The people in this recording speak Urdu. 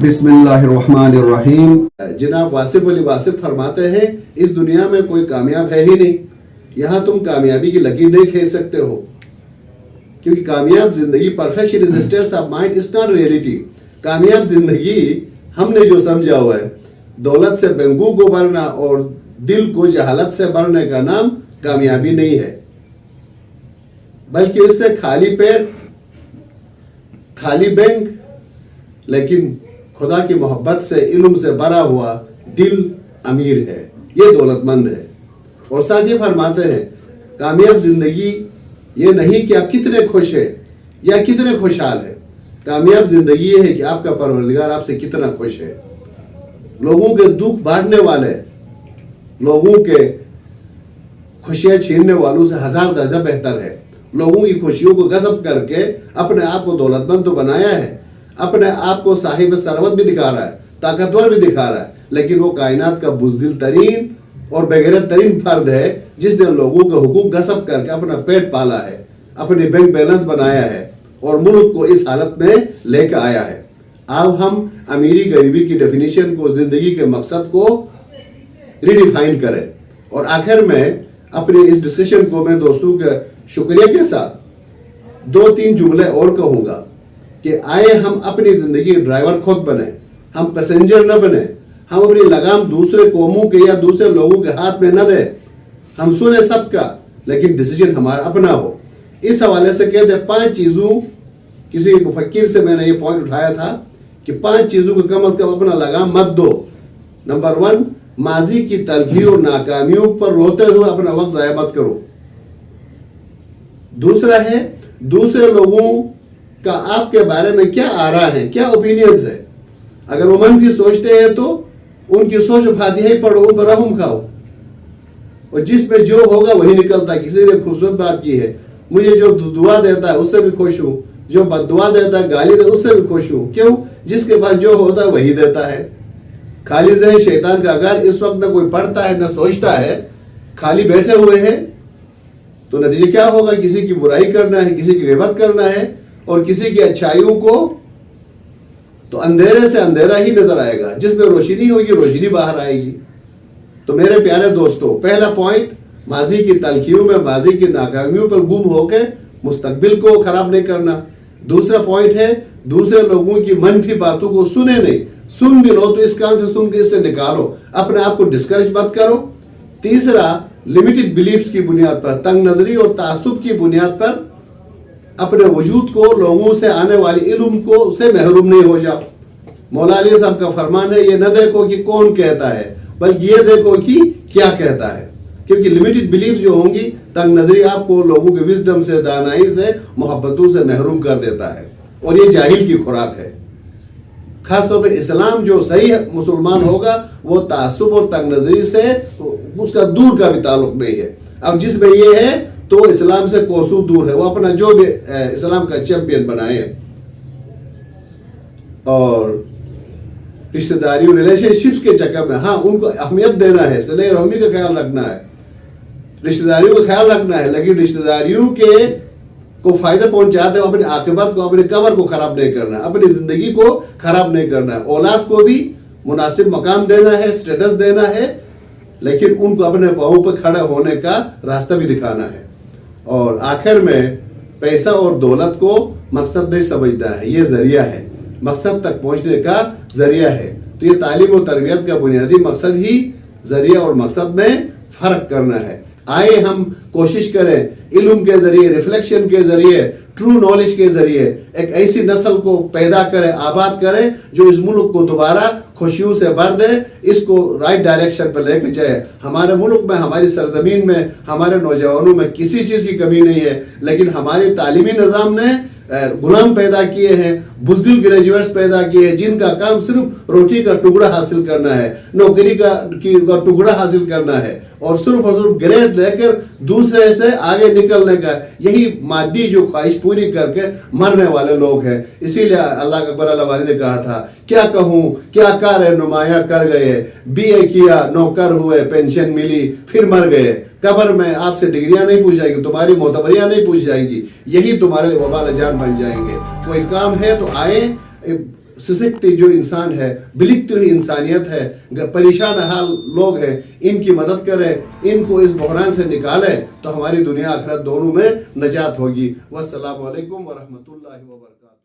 بسم اللہ الرحمن الرحیم۔ جناب واصف علی واصف فرماتے ہیں اس دنیا میں کوئی کامیاب ہے ہی نہیں، یہاں تم کامیابی کی لکیر نہیں کھینچ سکتے ہو، کیونکہ کامیاب زندگی perfection is status of mind, is not reality. کامیاب زندگی ہم نے جو سمجھا ہوا ہے، دولت سے بینکوں کو بھرنا اور دل کو جہالت سے بھرنے کا نام کامیابی نہیں ہے، بلکہ اس سے خالی پیٹ، خالی بینک، لیکن خدا کی محبت سے، علم سے بھرا ہوا دل امیر ہے، یہ دولت مند ہے۔ اور ساتھ یہ فرماتے ہیں کامیاب زندگی یہ نہیں کہ آپ کتنے خوش ہیں یا کتنے خوشحال ہیں، کامیاب زندگی یہ ہے کہ آپ کا پروردگار آپ سے کتنا خوش ہے۔ لوگوں کے دکھ بانٹنے والے، لوگوں کے خوشیاں چھیننے والوں سے ہزار درجہ بہتر ہے۔ لوگوں کی خوشیوں کو غصب کر کے اپنے آپ کو دولت مند تو بنایا ہے، اپنے آپ کو صاحب ثروت بھی دکھا رہا ہے، طاقتور بھی دکھا رہا ہے، لیکن وہ کائنات کا بزدل ترین اور بغیرت ترین فرد ہے جس نے لوگوں کے حقوق غصب کر کے اپنا پیٹ پالا ہے، اپنی بینک بیلنس بنایا ہے اور ملک کو اس حالت میں لے کے آیا ہے۔ اب ہم امیری غریبی کی ڈیفینیشن کو، زندگی کے مقصد کو ریڈیفائن کریں، اور آخر میں اپنی اس ڈسکشن کو میں دوستوں کے شکریہ کے ساتھ دو تین جملے اور کہوں گا کہ آئے ہم اپنی زندگی ڈرائیور خود بنیں، ہم پیسنجر نہ بنیں، ہم اپنی لگام دوسرے قوموں کے یا دوسرے لوگوں کے ہاتھ میں نہ دیں، ہم سنیں سب کا لیکن ڈیسیجن ہمارا اپنا ہو۔ اس حوالے سے کہتے ہیں 5 چیزوں، کسی مفکر سے میں نے یہ پوائنٹ اٹھایا تھا کہ 5 چیزوں کو کم از کم اپنا لگام مت دو۔ نمبر 1، ماضی کی تلخیوں اور ناکامیوں پر روتے ہوئے اپنا وقت ضائع مت کرو۔ دوسرا ہے دوسرے لوگوں کا آپ کے بارے میں کیا آرا ہے، کیا اوپینینز ہے، اگر وہ منفی سوچتے ہیں تو ان کی سوچ فاتحہ پڑھو، ان پر رحم کھاؤ، اور جس میں جو ہوگا وہی نکلتا ہے۔ کسی نے خوبصورت بات کی ہے، مجھے جو دعا دیتا ہے اس سے بھی خوش ہوں، جو بد دعا دیتا ہے، گالی دیتا ہے، اس سے بھی خوش ہوں۔ کیوں؟ جس کے پاس جو ہوتا ہے وہی دیتا ہے۔ خالی ذہن شیطان کا اگر اس وقت نہ کوئی پڑھتا ہے نہ سوچتا ہے، خالی بیٹھے ہوئے ہیں، تو نتیجہ کیا ہوگا؟ کسی کی برائی کرنا ہے، کسی کی غیبت کرنا ہے اور کسی کی اچھائیوں کو، تو اندھیرے سے اندھیرا ہی نظر آئے گا، جس میں روشنی ہوگی روشنی باہر آئے گی۔ تو میرے پیارے دوستو، پہلا پوائنٹ، ماضی کی تلخیوں میں، ماضی کی ناکامیوں پر گم ہو کے مستقبل کو خراب نہیں کرنا۔ دوسرا پوائنٹ ہے دوسرے لوگوں کی منفی باتوں کو سنے نہیں، سن بھی لو تو اس کان سے سن کے اس سے نکالو، اپنے آپ کو ڈسکریج مت کرو۔ تیسرا، لمیٹڈ بلیفز کی بنیاد پر، تنگ نظری اور تعصب کی بنیاد پر اپنے وجود کو، لوگوں سے آنے والی علم کو سے محروم نہیں ہو جاؤ۔ مولا علی صاحب کا فرمان ہے، یہ نہ دیکھو کہ کون کہتا ہے بلکہ یہ دیکھو کہ کیا کہتا ہے، کیونکہ لمیٹڈ بلیفز جو ہوں گی، تنگ نظری آپ کو لوگوں کے وزڈم سے، دانائی سے، محبتوں سے محروم کر دیتا ہے، اور یہ جاہل کی خوراک ہے۔ خاص طور پہ اسلام جو صحیح مسلمان ہوگا وہ تعصب اور تنگ نظری سے اس کا دور کا بھی تعلق نہیں ہے۔ اب جس میں یہ ہے تو اسلام سے کوسوں دور ہے، وہ اپنا جو بھی اسلام کا چیمپئن بنائے۔ اور رشتہ داریوں، ریلیشن شپس کے چکر میں ہاں ان کو اہمیت دینا ہے، صلہ رحمی کا خیال رکھنا ہے، رشتہ داریوں کا خیال رکھنا ہے، لیکن رشتہ داریوں کے کو فائدہ پہنچاتے ہیں، اپنے عاقبت کو، اپنے قبر کو خراب نہیں کرنا ہے، اپنی زندگی کو خراب نہیں کرنا ہے، اولاد کو بھی مناسب مقام دینا ہے، سٹیٹس دینا ہے، لیکن ان کو اپنے پاؤں پہ کھڑے ہونے کا راستہ بھی دکھانا ہے۔ اور آخر میں پیسہ اور دولت کو مقصد نہیں سمجھنا ہے، یہ ذریعہ ہے، مقصد تک پہنچنے کا ذریعہ ہے۔ تو یہ تعلیم و تربیت کا بنیادی مقصد ہی ذریعہ اور مقصد میں فرق کرنا ہے۔ آئے ہم کوشش کریں علم کے ذریعے، ریفلیکشن کے ذریعے، ٹرو نالج کے ذریعے ایک ایسی نسل کو پیدا کریں، آباد کریں جو اس ملک کو دوبارہ خوشیوں سے بھر دے، اس کو رائٹ ڈائریکشن پہ لے کے جائے۔ ہمارے ملک میں، ہماری سرزمین میں، ہمارے نوجوانوں میں کسی چیز کی کمی نہیں ہے، لیکن ہماری تعلیمی نظام نے غلام پیدا کیے ہیں، بزدل گریجویٹس پیدا کیے ہیں جن کا کام صرف روٹی کا ٹکڑا حاصل کرنا ہے، نوکری کا ٹکڑا حاصل کرنا ہے، اور صرف اور صرف گریڈ لے کر دوسرے سے آگے نکلنے کا، یہی مادی جو خواہش پوری کر کے مرنے والے لوگ ہیں۔ اسی لیے اللہ اکبر اللہ والی نے کہا تھا، کیا کہوں کیا کار نمایاں کر گئے، بی اے کیا نوکر ہوئے، پینشن ملی پھر مر گئے۔ قبر میں آپ سے ڈگریاں نہیں پوچھ جائیں گی، تمہاری معتبریاں نہیں پوچھ جائیں گی، یہی تمہارے وبال جان بن جائیں گے۔ کوئی کام ہے تو آئیں، سسکتی جو انسان ہے، بلکتی ہوئی انسانیت ہے، پریشان حال لوگ ہیں، ان کی مدد کریں، ان کو اس بحران سے نکالیں تو ہماری دنیا آخرت دونوں میں نجات ہوگی۔ والسلام علیکم ورحمۃ اللہ وبرکاتہ۔